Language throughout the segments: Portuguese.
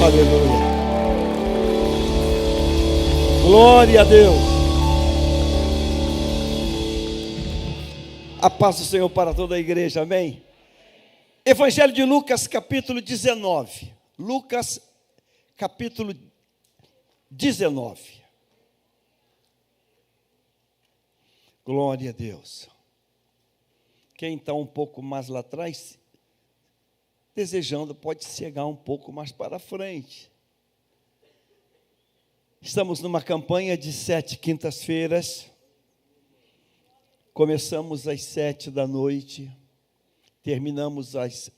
Aleluia. Glória a Deus. A paz do Senhor para toda a igreja, amém? Evangelho de Lucas, capítulo 19. Lucas, capítulo 19. Glória a Deus. Quem está um pouco mais lá atrás, desejando, pode chegar um pouco mais para frente. Estamos numa campanha de 7 quintas-feiras. Começamos às 7 da noite, terminamos às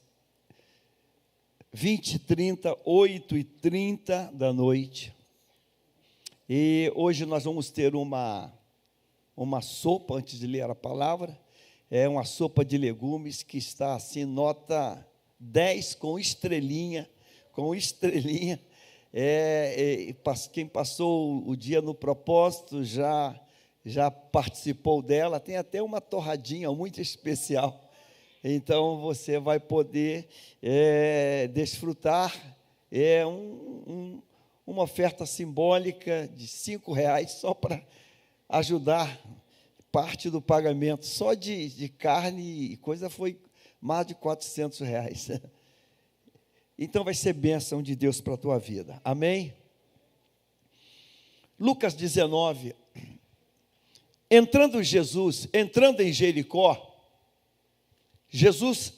20h30, 8h30 da noite. E hoje nós vamos ter uma sopa, antes de ler a palavra. É uma sopa de legumes que está assim, nota 10 com estrelinha. Quem passou o dia no propósito já participou dela. Tem até uma torradinha muito especial. Então, você vai poder desfrutar. É uma oferta simbólica de R$5, só para ajudar parte do pagamento. Só de carne e coisa foi mais de R$400. Então, vai ser bênção de Deus para a tua vida. Amém? Lucas 19. Entrando em Jericó, Jesus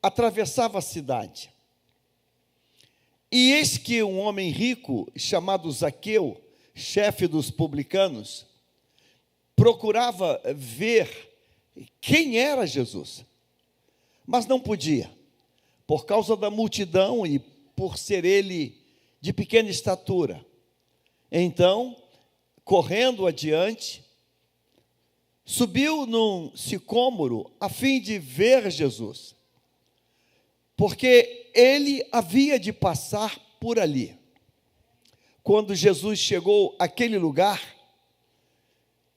atravessava a cidade. E eis que um homem rico, chamado Zaqueu, chefe dos publicanos, procurava ver quem era Jesus, mas não podia, por causa da multidão e por ser ele de pequena estatura. Então, correndo adiante, subiu num sicômoro a fim de ver Jesus, porque ele havia de passar por ali. Quando Jesus chegou àquele lugar,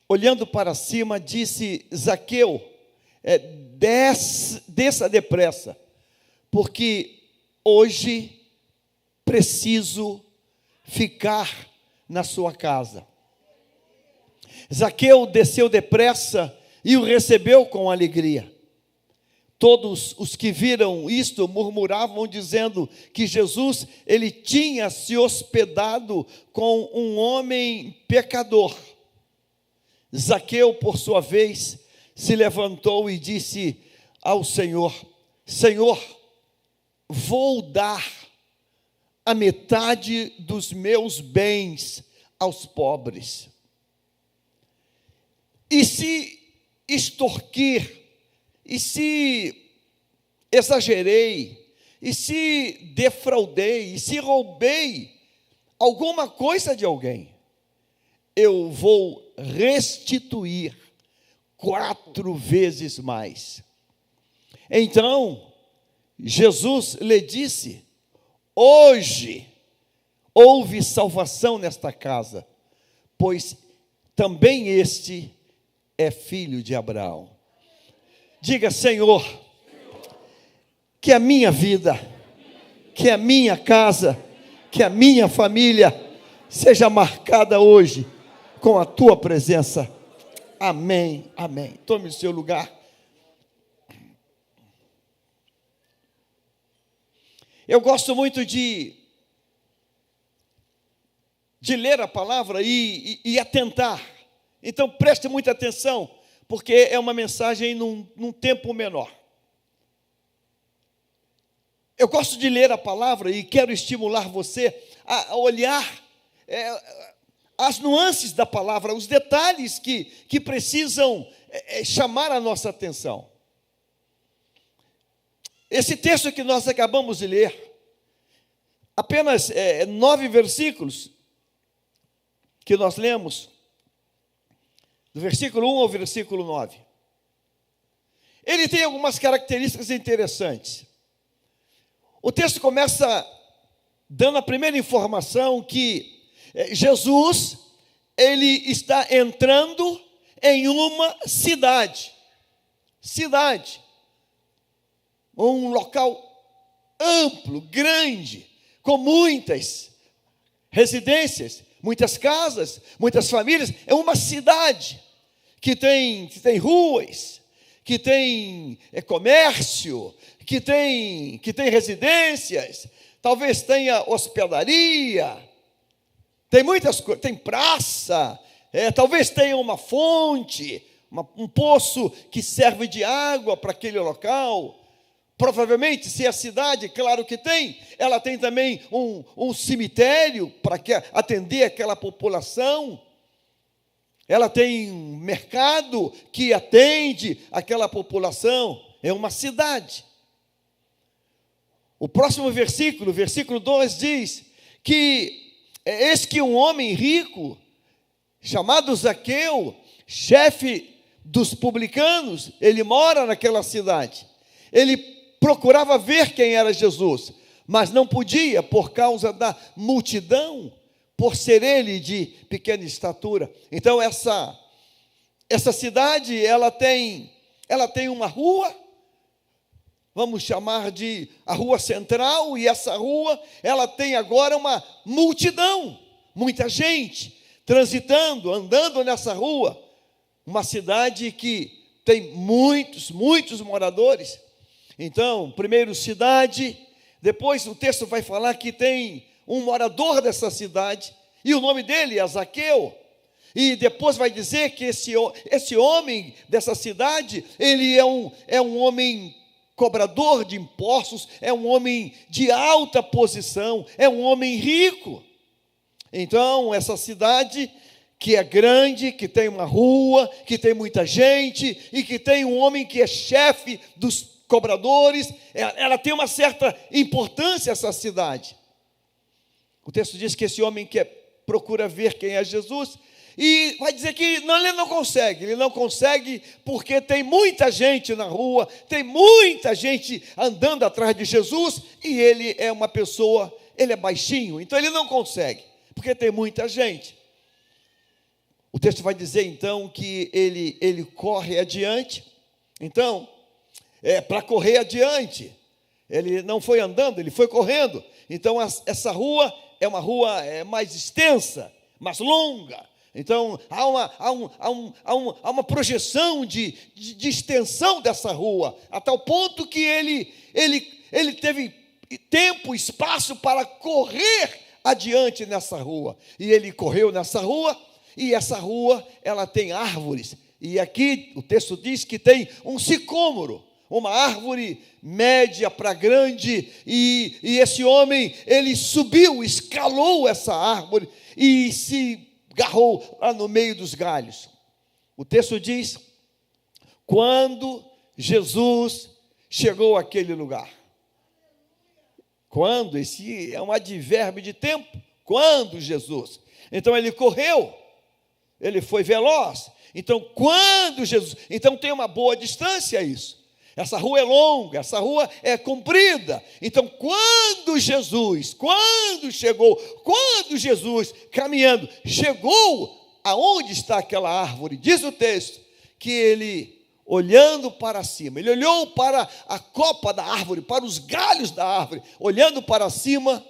olhando para cima, disse: Zaqueu, desça depressa, porque hoje preciso ficar na sua casa. Zaqueu desceu depressa e o recebeu com alegria. Todos os que viram isto murmuravam, dizendo que Jesus, ele tinha se hospedado com um homem pecador. Zaqueu, por sua vez, se levantou e disse ao Senhor: Senhor, vou dar a metade dos meus bens aos pobres. E se extorquir, e se exagerei, e se defraudei, e se roubei alguma coisa de alguém, eu vou restituir 4 vezes mais. Então, Jesus lhe disse: hoje houve salvação nesta casa, pois também este é filho de Abraão. Diga: Senhor, que a minha vida, que a minha casa, que a minha família seja marcada hoje com a tua presença. Amém, amém. Tome o seu lugar. Eu gosto muito de ler a palavra e atentar. Então, preste muita atenção, porque é uma mensagem num tempo menor. Eu gosto de ler a palavra e quero estimular você a olhar as nuances da palavra, os detalhes que precisam chamar a nossa atenção. Esse texto que nós acabamos de ler, apenas 9 versículos que nós lemos, do versículo 1 ao versículo 9. Ele tem algumas características interessantes. O texto começa dando a primeira informação que Jesus, ele está entrando em uma cidade, um local amplo, grande, com muitas residências, muitas casas, muitas famílias. É uma cidade que tem ruas, que tem comércio, que tem residências, talvez tenha hospedaria, tem muitas coisas, tem praça, talvez tenha uma fonte, um poço que serve de água para aquele local. Provavelmente, se a cidade, claro que tem, ela tem também um cemitério para atender aquela população. Ela tem um mercado que atende aquela população. É uma cidade. O próximo versículo, versículo 2, diz que eis que um homem rico, chamado Zaqueu, chefe dos publicanos, ele mora naquela cidade. Ele procurava ver quem era Jesus, mas não podia por causa da multidão, por ser ele de pequena estatura. Então essa cidade, ela tem uma rua, vamos chamar de a rua central, e essa rua, ela tem agora uma multidão, muita gente transitando, andando nessa rua. Uma cidade que tem muitos moradores. Então, primeiro cidade, depois o texto vai falar que tem um morador dessa cidade, e o nome dele é Zaqueu. E depois vai dizer que esse homem dessa cidade, ele é um homem cobrador de impostos, é um homem de alta posição, é um homem rico. Então, essa cidade que é grande, que tem uma rua, que tem muita gente, e que tem um homem que é chefe dos cobradores, ela tem uma certa importância, essa cidade. O texto diz que esse homem procura ver quem é Jesus, e vai dizer que ele não consegue porque tem muita gente na rua, tem muita gente andando atrás de Jesus, e ele é uma pessoa, ele é baixinho, então ele não consegue, porque tem muita gente. O texto vai dizer então que ele corre adiante. Então, para correr adiante, ele não foi andando, ele foi correndo. Então essa rua é uma rua mais extensa, mais longa. Então há uma projeção de extensão dessa rua, a tal ponto que ele teve tempo, espaço para correr adiante nessa rua. E ele correu nessa rua, e essa rua, ela tem árvores. E aqui o texto diz que tem um sicômoro, uma árvore média para grande, e esse homem, ele subiu, escalou essa árvore e se agarrou lá no meio dos galhos. O texto diz, quando Jesus chegou àquele lugar. Quando, esse é um advérbio de tempo, quando Jesus. Então ele correu, ele foi veloz. Então quando Jesus, então tem uma boa distância isso. Essa rua é longa, essa rua é comprida. Então quando Jesus caminhando, chegou aonde está aquela árvore, diz o texto, que ele, olhando para cima, ele olhou para a copa da árvore, para os galhos da árvore, olhando para cima.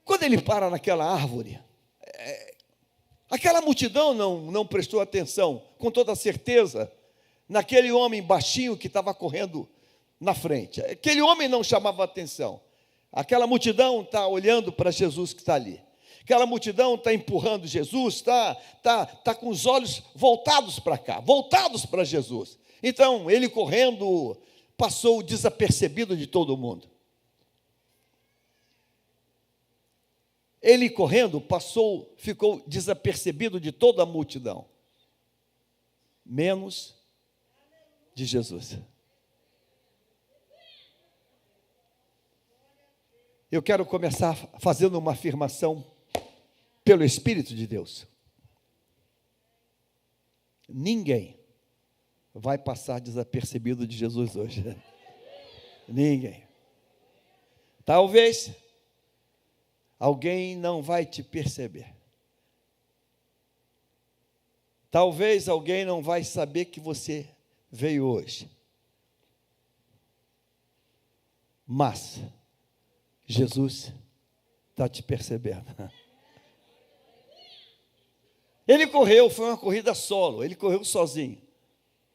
Quando ele para naquela árvore, aquela multidão não prestou atenção, com toda certeza, naquele homem baixinho que estava correndo na frente. Aquele homem não chamava atenção. Aquela multidão está olhando para Jesus que está ali. Aquela multidão está empurrando Jesus, está com os olhos voltados para cá, voltados para Jesus. Então, ele correndo, passou desapercebido de todo mundo. Ele correndo, ficou desapercebido de toda a multidão, menos de Jesus. Eu quero começar fazendo uma afirmação pelo Espírito de Deus. Ninguém vai passar desapercebido de Jesus hoje. Ninguém. Talvez alguém não vai te perceber. Talvez alguém não vai saber que você veio hoje. Mas Jesus está te percebendo. Ele correu, foi uma corrida solo, ele correu sozinho.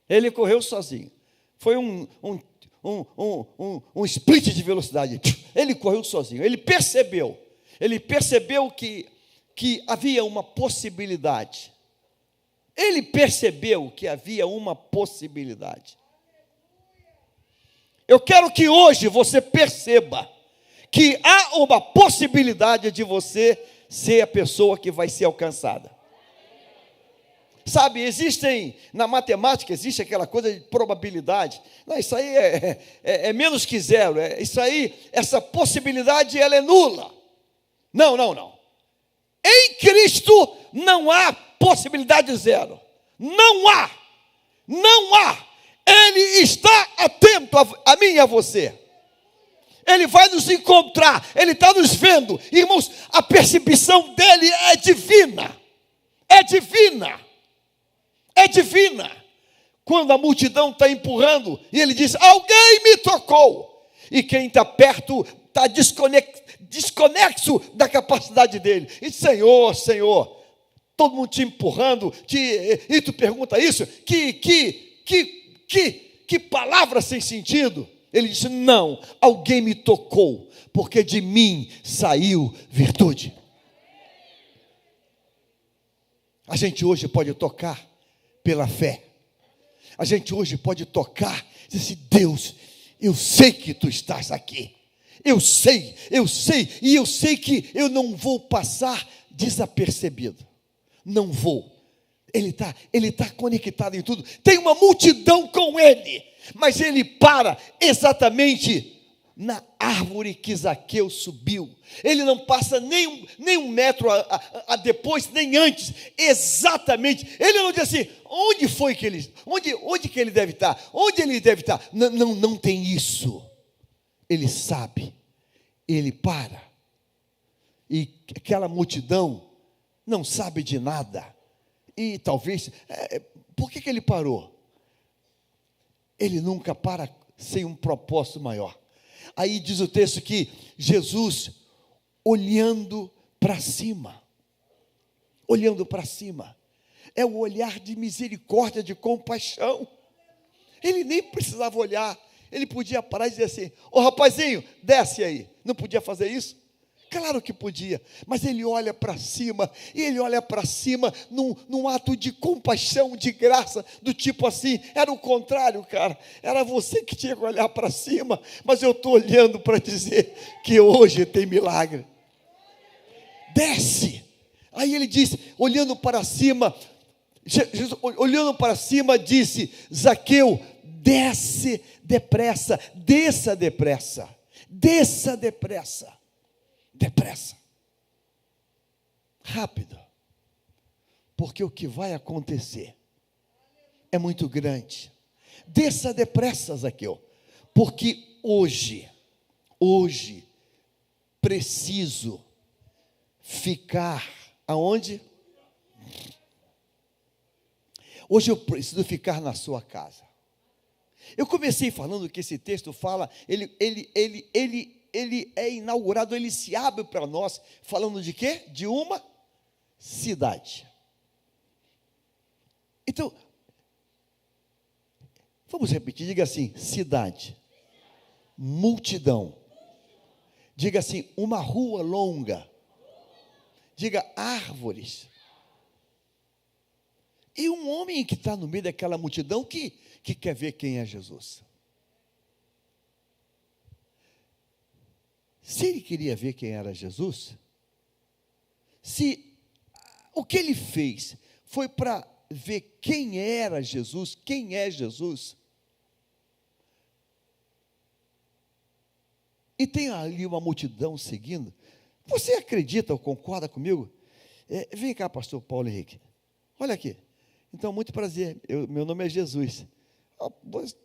Ele correu sozinho. Foi um sprint de velocidade. Ele correu sozinho. Ele percebeu que havia uma possibilidade. Ele percebeu que havia uma possibilidade. Eu quero que hoje você perceba que há uma possibilidade de você ser a pessoa que vai ser alcançada. Sabe, na matemática existe aquela coisa de probabilidade. Não, isso aí é menos que zero. Essa possibilidade, ela é nula. Não. Em Cristo não há possibilidade zero. Não há. Ele está atento a mim e a você. Ele vai nos encontrar. Ele está nos vendo. Irmãos, a percepção dele é divina. É divina. Quando a multidão está empurrando, e ele diz, alguém me tocou. E quem está perto está desconexo da capacidade dele. E Senhor, todo mundo te empurrando, e tu pergunta isso? Que palavra sem sentido. Ele disse, não, alguém me tocou, porque de mim saiu virtude. A gente hoje pode tocar pela fé. A gente hoje pode tocar e dizer assim, Deus, eu sei que tu estás aqui. Eu sei, e eu sei que eu não vou passar desapercebido. Não vou. Ele está conectado em tudo. Tem uma multidão com ele, mas ele para exatamente na árvore que Zaqueu subiu. Ele não passa nem um metro a depois, nem antes, exatamente. Ele não diz assim, onde que ele deve estar? Onde ele deve estar? Não tem isso. Ele sabe, ele para. E aquela multidão não sabe de nada. E talvez, por que ele parou? Ele nunca para sem um propósito maior. Aí diz o texto que Jesus, olhando para cima, é o olhar de misericórdia, de compaixão. Ele nem precisava olhar, ele podia parar e dizer assim, ô rapazinho, desce aí. Não podia fazer isso? Claro que podia, mas ele olha para cima, e ele olha para cima num ato de compaixão, de graça, do tipo assim, era o contrário, cara, era você que tinha que olhar para cima, mas eu estou olhando para dizer que hoje tem milagre. Desce. Aí ele disse, olhando para cima, Jesus, olhando para cima, disse, Zaqueu, desce depressa, desça depressa, rápido, porque o que vai acontecer é muito grande. Desça depressa, Zaqueu, porque hoje preciso ficar aonde? Hoje eu preciso ficar na sua casa. Eu comecei falando que esse texto fala, ele é inaugurado, ele se abre para nós, falando de quê? De uma cidade. Então, vamos repetir, diga assim, cidade, multidão, diga assim, uma rua longa, diga árvores, e um homem que está no meio daquela multidão que quer ver quem é Jesus. Se ele queria ver quem era Jesus, se o que ele fez foi para ver quem era Jesus, quem é Jesus, e tem ali uma multidão seguindo, você acredita ou concorda comigo? Vem cá, pastor Paulo Henrique, olha aqui, então muito prazer, meu nome é Jesus,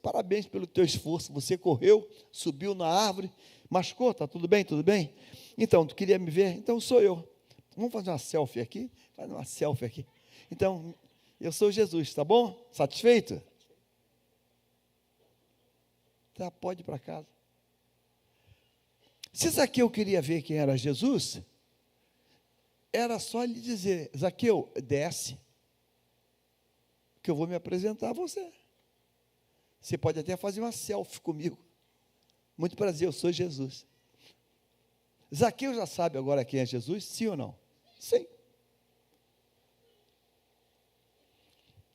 parabéns pelo teu esforço, você correu, subiu na árvore, machucou, está tudo bem? Tudo bem? Então, tu queria me ver? Então sou eu. Vamos fazer uma selfie aqui? Faz uma selfie aqui. Então, eu sou Jesus, tá bom? Satisfeito? Tá, pode ir para casa. Se Zaqueu queria ver quem era Jesus, era só lhe dizer: Zaqueu, desce, que eu vou me apresentar a você. Você pode até fazer uma selfie comigo. Muito prazer, eu sou Jesus. Zaqueu já sabe agora quem é Jesus, sim ou não? Sim.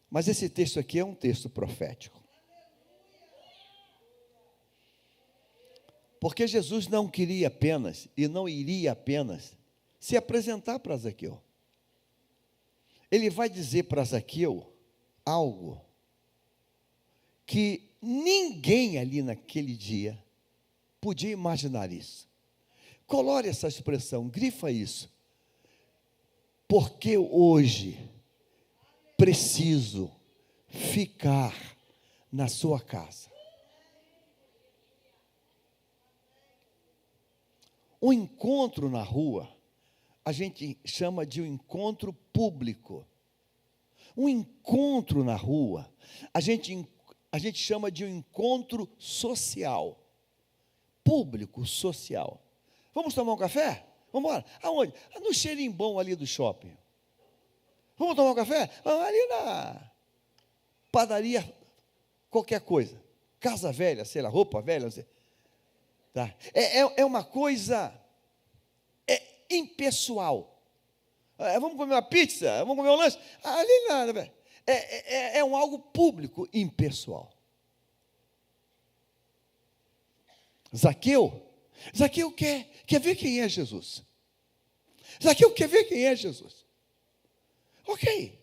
Mas esse texto aqui é um texto profético. Porque Jesus não queria apenas, e não iria apenas, se apresentar para Zaqueu. Ele vai dizer para Zaqueu algo que ninguém ali naquele dia podia imaginar isso. Colore essa expressão, grifa isso. Porque hoje preciso ficar na sua casa. O encontro na rua, a gente chama de um encontro público. Um encontro na rua, a gente chama de um encontro social. Público, social. Vamos tomar um café? Vamos embora. Aonde? No xerimbom ali do shopping. Vamos tomar um café? Ali na padaria, qualquer coisa. Casa velha, sei lá, roupa velha, não sei. Tá? É uma coisa impessoal. Vamos comer uma pizza? Vamos comer um lanche? Ali nada. É algo público, impessoal. Zaqueu quer ver quem é Jesus. Zaqueu quer ver quem é Jesus. Ok,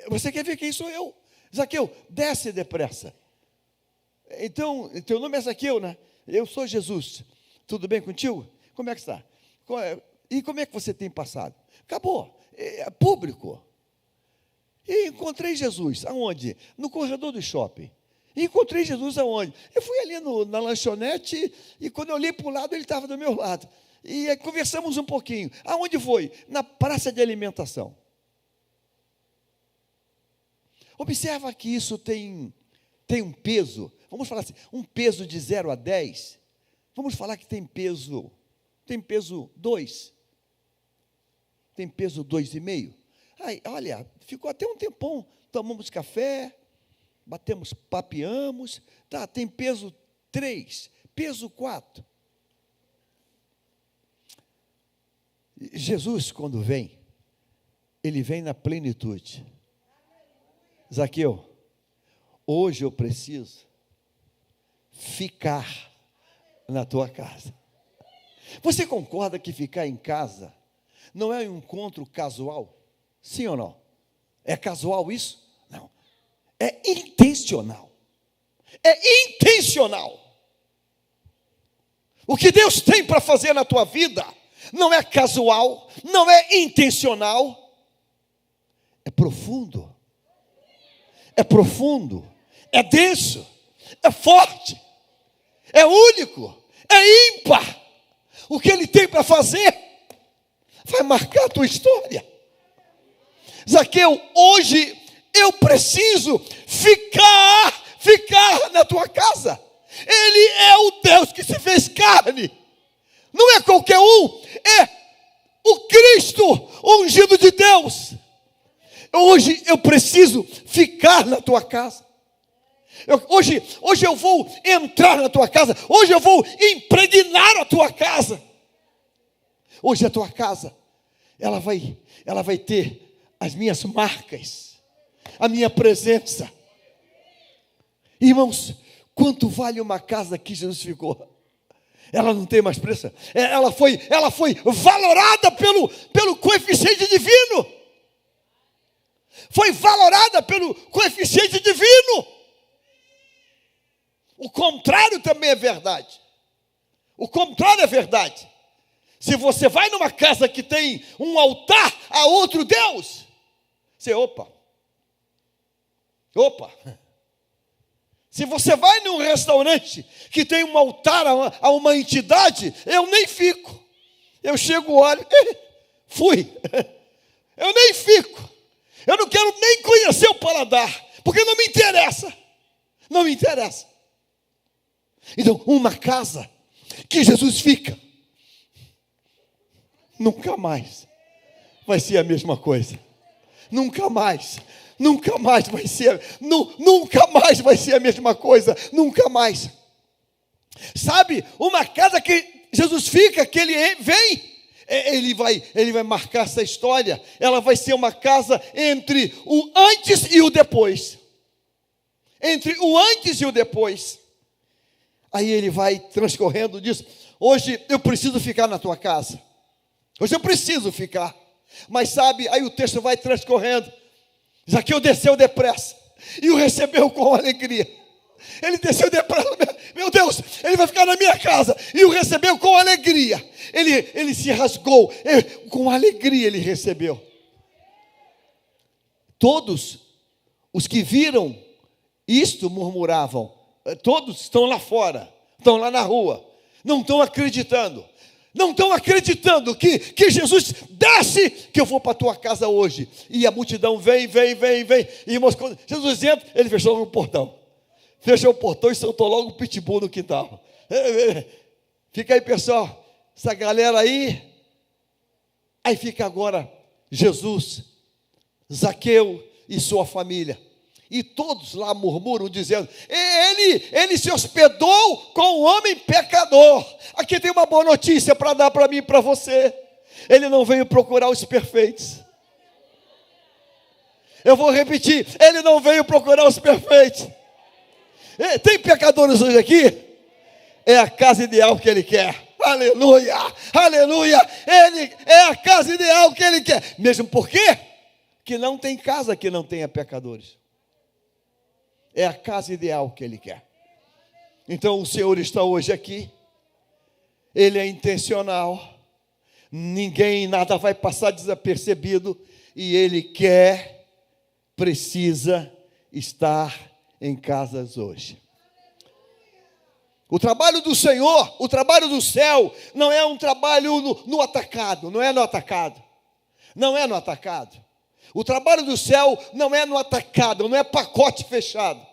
você quer ver quem sou eu? Zaqueu, desce depressa. Então, teu nome é Zaqueu, né? Eu sou Jesus. Tudo bem contigo? Como é que está? E como é que você tem passado? Acabou, é público. E encontrei Jesus, aonde? No corredor do shopping. E encontrei Jesus aonde? Eu fui ali na lanchonete e quando eu olhei para o lado, ele estava do meu lado. E conversamos um pouquinho. Aonde foi? Na praça de alimentação. Observa que isso tem um peso, vamos falar assim, um peso de 0 a 10. Vamos falar que tem peso 2. Tem peso 2,5. Aí, olha, ficou até um tempão, tomamos café, papeamos, tá, tem peso 3, peso 4. Jesus, quando vem, ele vem na plenitude. Zaqueu, hoje eu preciso ficar na tua casa. Você concorda que ficar em casa não é um encontro casual? Sim ou não? É casual isso? Não. É intencional. É intencional. O que Deus tem para fazer na tua vida não é casual, não é intencional, é profundo. É profundo, é denso, é forte, é único, é ímpar. O que ele tem para fazer vai marcar a tua história. Zaqueu, hoje eu preciso ficar na tua casa. Ele é o Deus que se fez carne. Não é qualquer um, é o Cristo, o ungido de Deus. Hoje eu preciso ficar na tua casa. Hoje eu vou entrar na tua casa. Hoje eu vou impregnar a tua casa. Hoje a tua casa, ela vai ter as minhas marcas, a minha presença. Irmãos, quanto vale uma casa que Jesus ficou? Ela não tem mais preço. Ela foi valorada pelo coeficiente divino. Foi valorada pelo coeficiente divino. O contrário também é verdade. O contrário é verdade. Se você vai numa casa que tem um altar a outro Deus, você, opa. Se você vai num restaurante que tem um altar a uma entidade, eu nem fico. Eu chego, olho, fui. Eu nem fico. Eu não quero nem conhecer o paladar, porque não me interessa. Não me interessa. Então, uma casa que Jesus fica, nunca mais vai ser a mesma coisa. Nunca mais. Nunca mais vai ser. Nunca mais vai ser a mesma coisa. Nunca mais. Sabe, uma casa que Jesus fica, que ele vem, ele vai marcar essa história. Ela vai ser uma casa entre o antes e o depois. Entre o antes e o depois. Aí ele vai transcorrendo, diz: hoje eu preciso ficar na tua casa. Hoje eu preciso ficar. Mas sabe, aí o texto vai transcorrendo. Zaqueu desceu depressa e o recebeu com alegria. Ele desceu depressa, meu Deus, ele vai ficar na minha casa. E o recebeu com alegria. Ele se rasgou, com alegria ele recebeu. Todos os que viram isto murmuravam. Todos estão lá fora, estão lá na rua, não estão acreditando. Não estão acreditando que Jesus desce, que eu vou para a tua casa hoje. E a multidão vem. E irmãos, quando Jesus entra, ele fechou logo o portão. Fechou o portão e soltou logo o pitbull no quintal. Fica aí, pessoal, essa galera aí. Aí fica agora Jesus, Zaqueu e sua família. E todos lá murmuram, dizendo: ele se hospedou com um homem pecador. Aqui tem uma boa notícia para dar para mim e para você. Ele não veio procurar os perfeitos. Eu vou repetir: ele não veio procurar os perfeitos. Tem pecadores hoje aqui? É a casa ideal que ele quer. Aleluia, aleluia. Ele é a casa ideal que ele quer. Mesmo porque que não tem casa que não tenha pecadores. É a casa ideal que ele quer. Então o Senhor está hoje aqui. Ele é intencional. Ninguém, nada vai passar desapercebido. E ele precisa estar em casas hoje. O trabalho do Senhor, o trabalho do céu, não é um trabalho no atacado. Não é no atacado. Não é no atacado. O trabalho do céu não é no atacado, não é pacote fechado.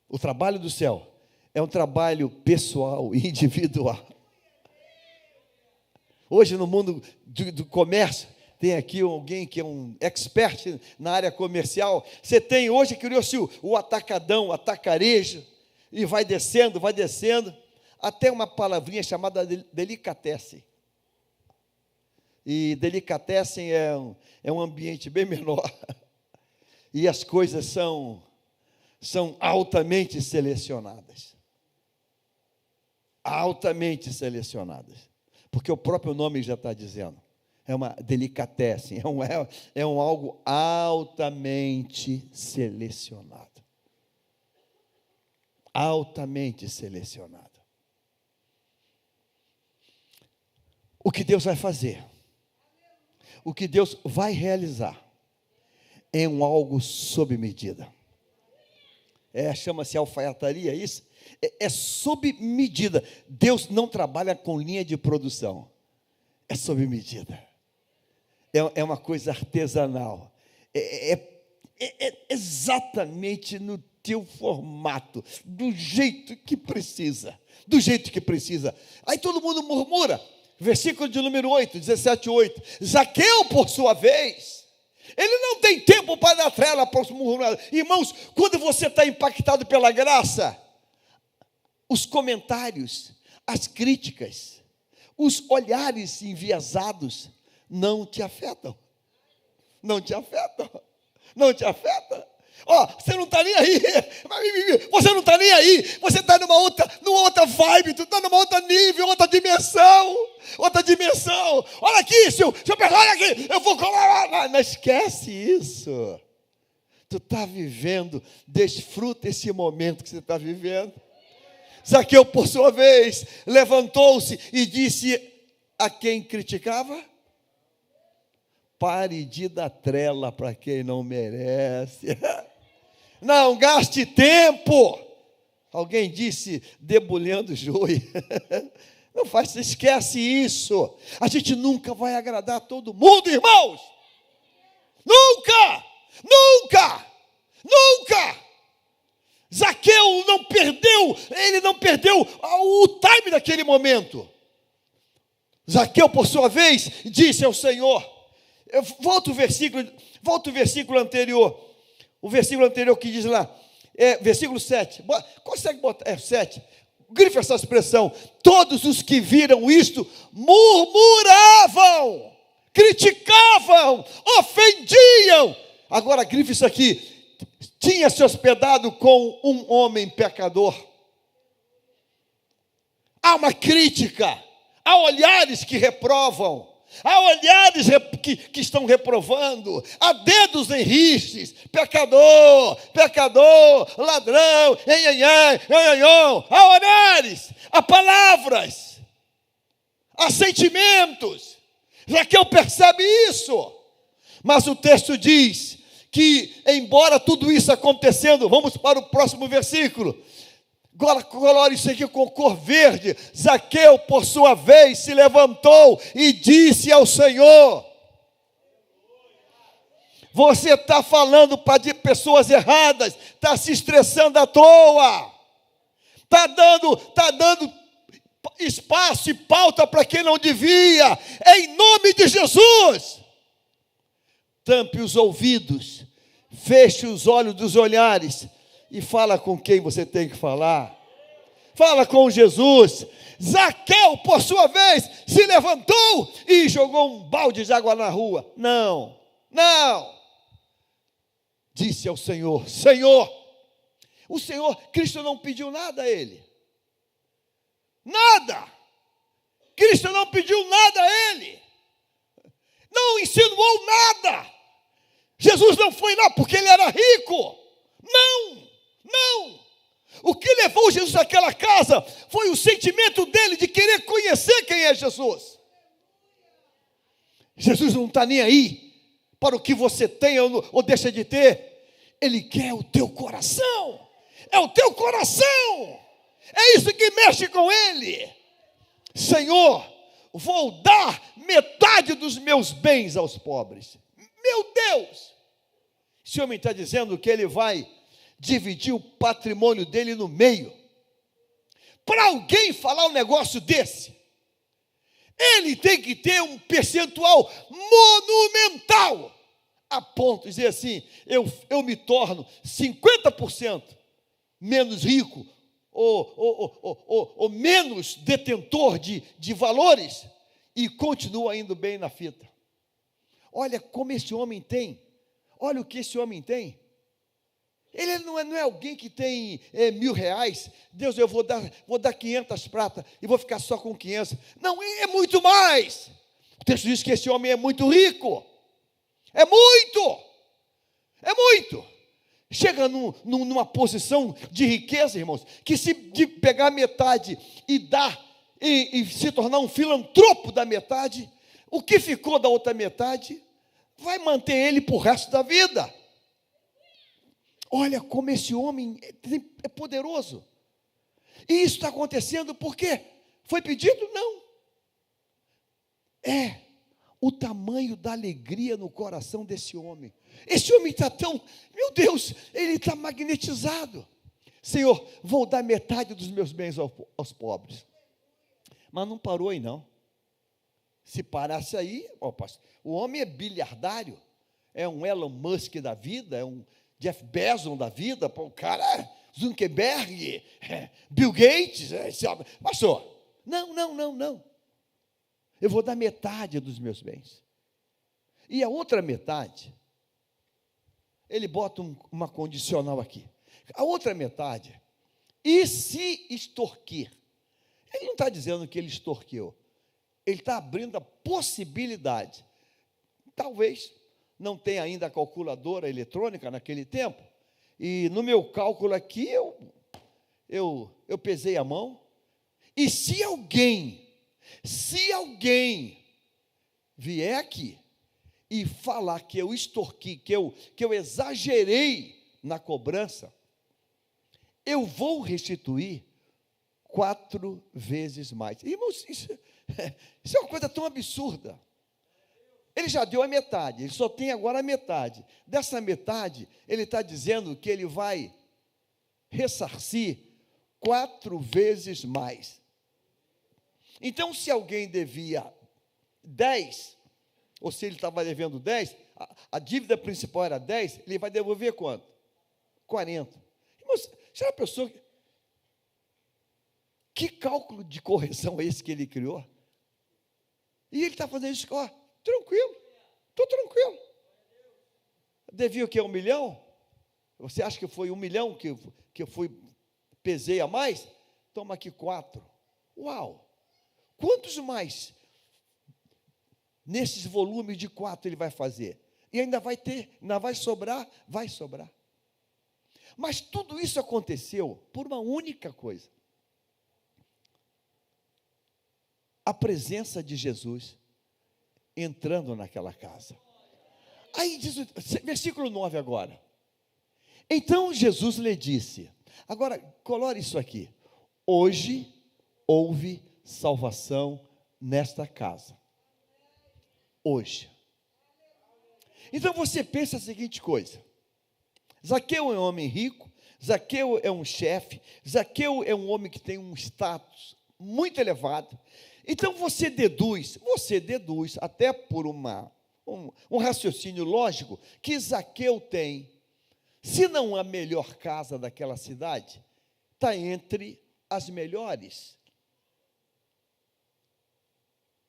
O trabalho do céu é um trabalho pessoal, individual. Hoje no mundo do comércio, tem aqui alguém que é um expert na área comercial. Você tem hoje, criou-se o atacadão, o atacarejo, e vai descendo, até uma palavrinha chamada delicatessen. E delicatessen é um ambiente bem menor. E as coisas são altamente selecionadas. Altamente selecionadas. Porque o próprio nome já está dizendo. É uma delicatessen, é um algo altamente selecionado. Altamente selecionado. O que Deus vai fazer? O que Deus vai realizar é algo sob medida. Chama-se alfaiataria, isso? É sob medida. Deus não trabalha com linha de produção. É sob medida. É uma coisa artesanal. É exatamente no teu formato, do jeito que precisa. Do jeito que precisa. Aí todo mundo murmura. Versículo de número 8, 17:8. Zaqueu, por sua vez, ele não tem tempo para dar trela para os murmuradores. Irmãos, quando você está impactado pela graça, os comentários, as críticas, os olhares enviesados não te afetam. Não te afetam. Não te afetam. Você não está nem aí. Você não está nem aí. Você está numa outra vibe. Tu está numa outra nível, outra dimensão. Olha aqui, seu pessoal, olha aqui. Eu vou colar. Não esquece isso. Tu está vivendo. Desfruta esse momento que você está vivendo. Zaqueu, por sua vez, levantou-se e disse a quem criticava: pare de dar trela para quem não merece. Não gaste tempo. Alguém disse debulhando joio. Não faz, esquece isso. A gente nunca vai agradar todo mundo, irmãos. Nunca. Zaqueu não perdeu, ele não perdeu o time daquele momento. Zaqueu, por sua vez, disse ao Senhor, volta o versículo anterior, o versículo anterior que diz lá, versículo 7, consegue botar, 7, grife essa expressão, todos os que viram isto, murmuravam, criticavam, ofendiam, agora grife isso aqui, tinha se hospedado com um homem pecador, há uma crítica, há olhares que reprovam, há olhares que estão reprovando, há dedos em ristes, pecador, ladrão, há olhares, há palavras, há sentimentos. Zaqueu percebe isso, mas o texto diz que, embora tudo isso acontecendo, vamos para o próximo versículo, colore isso aqui com cor verde. Zaqueu, por sua vez, se levantou e disse ao Senhor: você está falando para pessoas erradas, está se estressando à toa, está dando espaço e pauta para quem não devia, em nome de Jesus. Tampe os ouvidos, feche os olhos dos olhares, e fala com quem você tem que falar. Fala com Jesus. Zaqueu, por sua vez, se levantou e jogou um balde de água na rua. Não. Disse ao Senhor, o Senhor, Cristo não pediu nada a ele. Nada. Cristo não pediu nada a ele. Não insinuou nada. Jesus não foi lá porque ele era rico. Não. O que levou Jesus àquela casa foi o sentimento dele de querer conhecer quem é Jesus. Jesus não está nem aí para o que você tem ou deixa de ter. Ele quer o teu coração. É o teu coração. É isso que mexe com ele. Senhor, vou dar metade dos meus bens aos pobres. Meu Deus! Esse homem está dizendo que ele vai dividir o patrimônio dele no meio. Para alguém falar um negócio desse, ele tem que ter um percentual monumental, a ponto de dizer assim, eu me torno 50% menos rico, ou menos detentor de valores, e continua indo bem na fita. Olha como esse homem tem, olha o que esse homem tem. Ele não é alguém que tem R$1.000, Deus, eu vou dar 500 pratas e vou ficar só com 500. Não, é muito mais. O texto diz que esse homem é muito rico. É muito. Chega numa posição de riqueza, irmãos, que se de pegar metade e dar, e se tornar um filantropo da metade, o que ficou da outra metade vai manter ele para o resto da vida. Olha como esse homem é poderoso. E isso está acontecendo por quê? Foi pedido? Não. É o tamanho da alegria no coração desse homem. Esse homem está tão, meu Deus, ele está magnetizado. Senhor, vou dar metade dos meus bens aos pobres. Mas não parou aí não. Se parasse aí, pastor, o homem é bilhardário, é um Elon Musk da vida, é um Jeff Bezos da vida, o cara, Zuckerberg, Bill Gates, pastor, não. Eu vou dar metade dos meus bens. E a outra metade, ele bota uma condicional aqui. A outra metade, e se extorquir? Ele não está dizendo que ele extorquiu. Ele está abrindo a possibilidade. Talvez não tenha ainda a calculadora eletrônica naquele tempo. E no meu cálculo aqui, eu pesei a mão. E se alguém vier aqui e falar que eu extorqui, que eu exagerei na cobrança, eu vou restituir 4 vezes mais. Irmãos, isso é uma coisa tão absurda. Ele já deu a metade, ele só tem agora a metade. Dessa metade, ele está dizendo que ele vai ressarcir 4 vezes mais. Então, se alguém devia 10, ou se ele estava devendo 10, a dívida principal era 10, ele vai devolver quanto? 40. Irmãos, já pensou? Que cálculo de correção é esse que ele criou? E ele está fazendo isso, ó, tranquilo, estou tranquilo. Devia o quê? 1 milhão? Você acha que foi 1 milhão que eu pesei a mais? Toma aqui 4. Uau! Quantos mais nesses volumes de 4 ele vai fazer? E ainda vai ter, ainda vai sobrar? Vai sobrar. Mas tudo isso aconteceu por uma única coisa: a presença de Jesus entrando naquela casa. Aí diz, versículo 9 agora. Então Jesus lhe disse, agora colore isso aqui: hoje houve salvação nesta casa. Hoje. Então você pensa a seguinte coisa: Zaqueu é um homem rico, Zaqueu é um chefe, Zaqueu é um homem que tem um status muito elevado. Então você deduz, até por um raciocínio lógico, que Zaqueu tem, se não a melhor casa daquela cidade, está entre as melhores.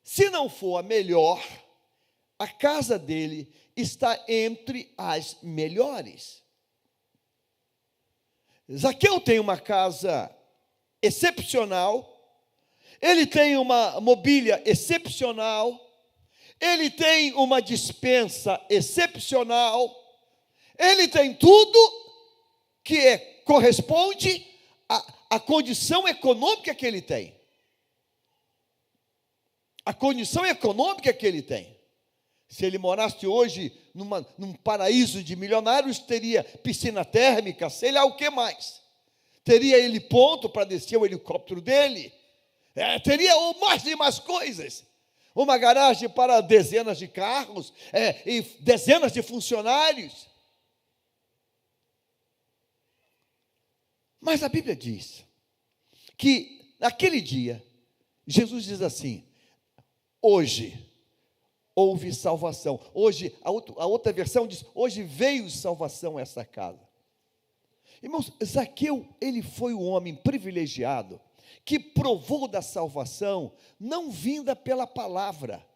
Se não for a melhor, a casa dele está entre as melhores. Zaqueu tem uma casa excepcional, ele tem uma mobília excepcional, ele tem uma despensa excepcional, ele tem tudo que corresponde à condição econômica que ele tem. A condição econômica que ele tem. Se ele morasse hoje num paraíso de milionários, teria piscina térmica, sei lá o que mais. Teria ele ponto para descer o helicóptero dele. Teria mais e mais coisas. Uma garagem para dezenas de carros, e dezenas de funcionários. Mas a Bíblia diz que naquele dia, Jesus diz assim: hoje houve salvação. Hoje, a outra versão diz: hoje veio salvação a essa casa. Irmãos, Zaqueu, ele foi um homem privilegiado, que provou da salvação, não vinda pela palavra,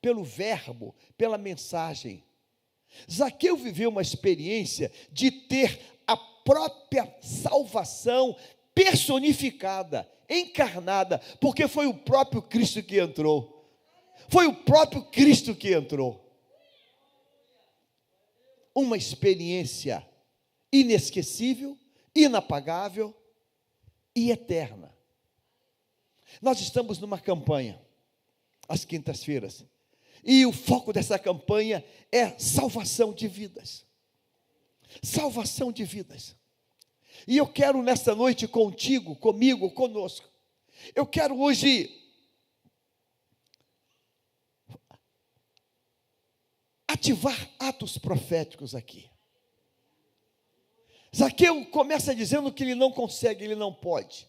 pelo verbo, pela mensagem. Zaqueu viveu uma experiência de ter a própria salvação personificada, encarnada, porque foi o próprio Cristo que entrou. Foi o próprio Cristo que entrou. Uma experiência inesquecível, inapagável e eterna. Nós estamos numa campanha, às quintas-feiras, e o foco dessa campanha é salvação de vidas. Salvação de vidas. E eu quero nessa noite contigo, comigo, conosco, eu quero hoje ativar atos proféticos aqui. Zaqueu começa dizendo que ele não consegue, ele não pode.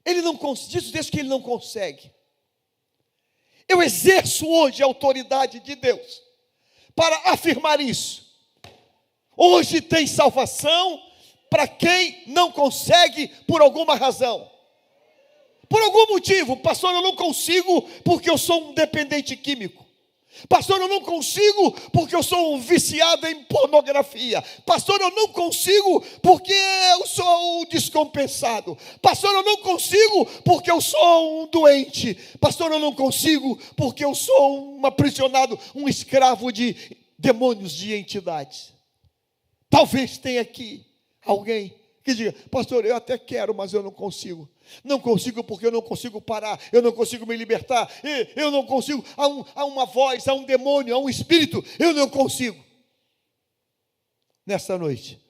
Ele não consegue, diz que ele não consegue. Eu exerço hoje a autoridade de Deus para afirmar isso. Hoje tem salvação para quem não consegue por alguma razão. Por algum motivo, pastor, eu não consigo porque eu sou um dependente químico. Pastor, eu não consigo porque eu sou um viciado em pornografia. Pastor, eu não consigo porque eu sou um descompensado. Pastor, eu não consigo porque eu sou um doente. Pastor, eu não consigo porque eu sou um aprisionado, um escravo de demônios, de entidades. Talvez tenha aqui alguém que diga: pastor, eu até quero, mas eu não consigo. Não consigo porque eu não consigo parar, eu não consigo me libertar, eu não consigo, há uma voz, há um demônio, há um espírito, eu não consigo. Nessa noite,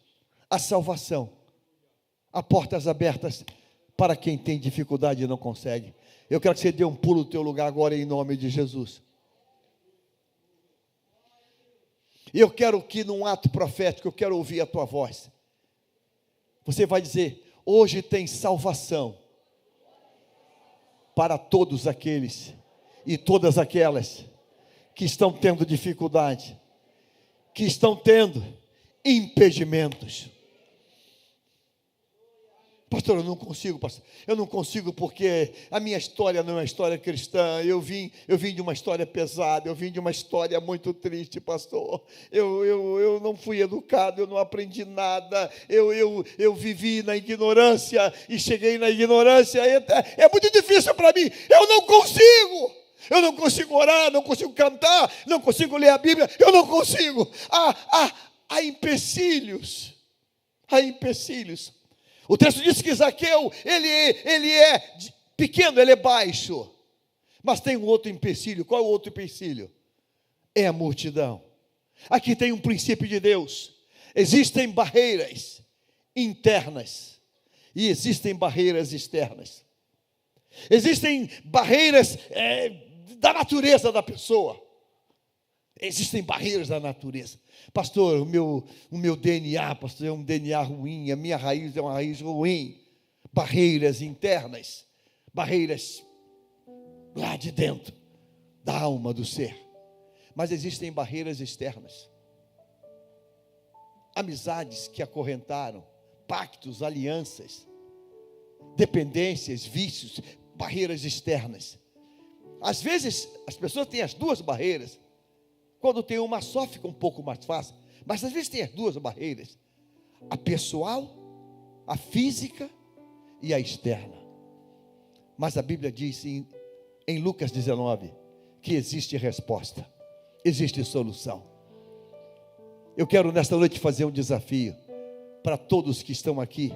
a salvação, há portas abertas para quem tem dificuldade e não consegue. Eu quero que você dê um pulo do teu lugar agora em nome de Jesus. E eu quero que num ato profético, eu quero ouvir a tua voz. Você vai dizer: hoje tem salvação para todos aqueles E todas aquelas que estão tendo dificuldade, que estão tendo impedimentos. Pastor, eu não consigo, pastor. Eu não consigo porque a minha história não é uma história cristã. Eu vim de uma história pesada, eu vim de uma história muito triste, pastor. Eu não fui educado, eu não aprendi nada. Eu vivi na ignorância e cheguei na ignorância. É muito difícil para mim. Eu não consigo. Eu não consigo orar, não consigo cantar, não consigo ler a Bíblia. Eu não consigo. Há empecilhos. Há empecilhos. O texto diz que Zaqueu, ele é pequeno, ele é baixo. Mas tem um outro empecilho. Qual é o outro empecilho? É a multidão. Aqui tem um princípio de Deus. Existem barreiras internas e existem barreiras externas. Existem barreiras da natureza da pessoa. Existem barreiras da natureza. Pastor, o meu DNA, pastor, é um DNA ruim, a minha raiz é uma raiz ruim. Barreiras internas, barreiras lá de dentro, da alma do ser. Mas existem barreiras externas. Amizades que acorrentaram, pactos, alianças, dependências, vícios, barreiras externas. Às vezes, as pessoas têm as duas barreiras. Quando tem uma só, fica um pouco mais fácil. Mas às vezes tem as duas barreiras. A pessoal, a física e a externa. Mas a Bíblia diz em Lucas 19 que existe resposta, existe solução. Eu quero nesta noite fazer um desafio para todos que estão aqui.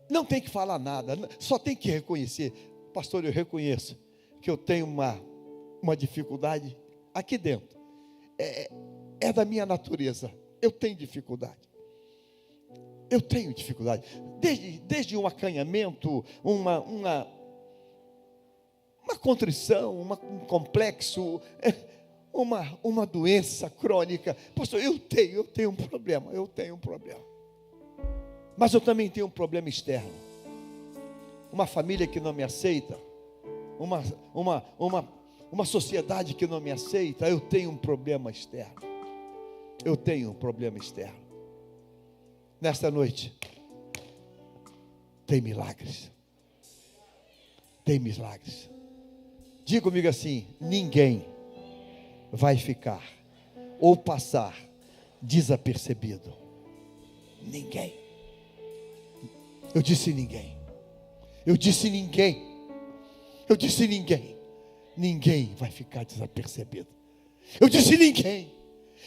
Não tem que falar nada, só tem que reconhecer. Pastor, eu reconheço que eu tenho uma dificuldade aqui dentro. É da minha natureza. Eu tenho dificuldade. Eu tenho dificuldade. Desde um acanhamento, uma contrição, um complexo, uma doença crônica. Pastor, eu tenho um problema. Eu tenho um problema. Mas eu também tenho um problema externo. Uma família que não me aceita. Uma sociedade que não me aceita. Eu tenho um problema externo. Eu tenho um problema externo. Nesta noite tem milagres. Tem milagres. Diga comigo assim: ninguém vai ficar ou passar desapercebido. Ninguém. Eu disse ninguém. Eu disse ninguém. Eu disse ninguém. Ninguém vai ficar desapercebido. Eu disse ninguém.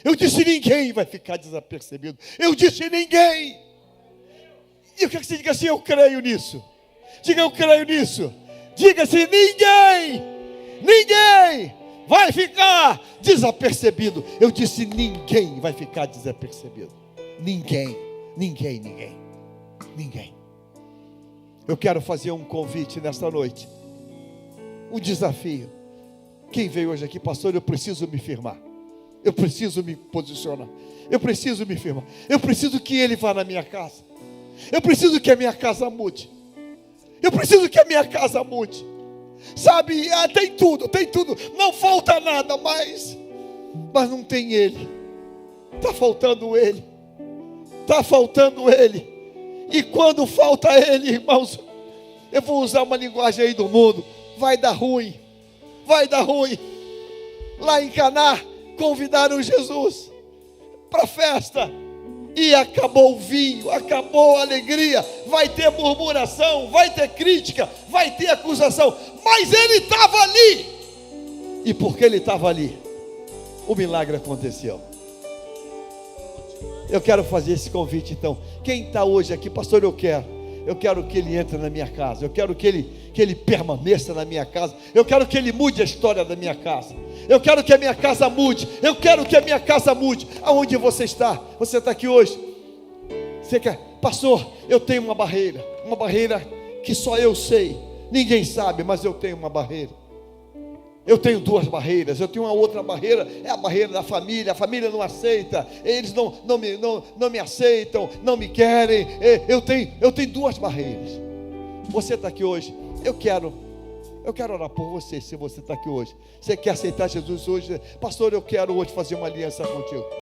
Eu disse ninguém vai ficar desapercebido. Eu disse ninguém. E eu quero que você diga assim: eu creio nisso. Diga: eu creio nisso. Diga assim: ninguém vai ficar desapercebido. Eu disse ninguém vai ficar desapercebido. Ninguém. Eu quero fazer um convite nesta noite. Um desafio. Quem veio hoje aqui, pastor, eu preciso me firmar. Eu preciso me posicionar. Eu preciso me firmar. Eu preciso que ele vá na minha casa. Eu preciso que a minha casa mude. Eu preciso que a minha casa mude. Sabe, tem tudo. Não falta nada, mas não tem ele. Está faltando ele. Está faltando ele. E quando falta ele, irmãos, eu vou usar uma linguagem aí do mundo. Vai dar ruim. Lá em Caná, convidaram Jesus para a festa. E acabou o vinho, acabou a alegria. Vai ter murmuração, vai ter crítica, vai ter acusação. Mas ele estava ali. E porque ele estava ali, o milagre aconteceu. Eu quero fazer esse convite então. Quem está hoje aqui, pastor, eu quero que ele entre na minha casa. Eu quero que ele permaneça na minha casa. Eu quero que ele mude a história da minha casa. Eu quero que a minha casa mude. Eu quero que a minha casa mude. Aonde você está? Você está aqui hoje. Você quer? Pastor, eu tenho uma barreira que só eu sei. Ninguém sabe, mas eu tenho uma barreira. Eu tenho duas barreiras. Eu tenho uma outra barreira, é a barreira da família. A família não aceita. Eles não me aceitam, não me querem. Eu tenho duas barreiras. Você está aqui hoje. Eu quero Eu quero orar por você, se você está aqui hoje. Você quer aceitar Jesus hoje? Pastor, eu quero hoje fazer uma aliança contigo.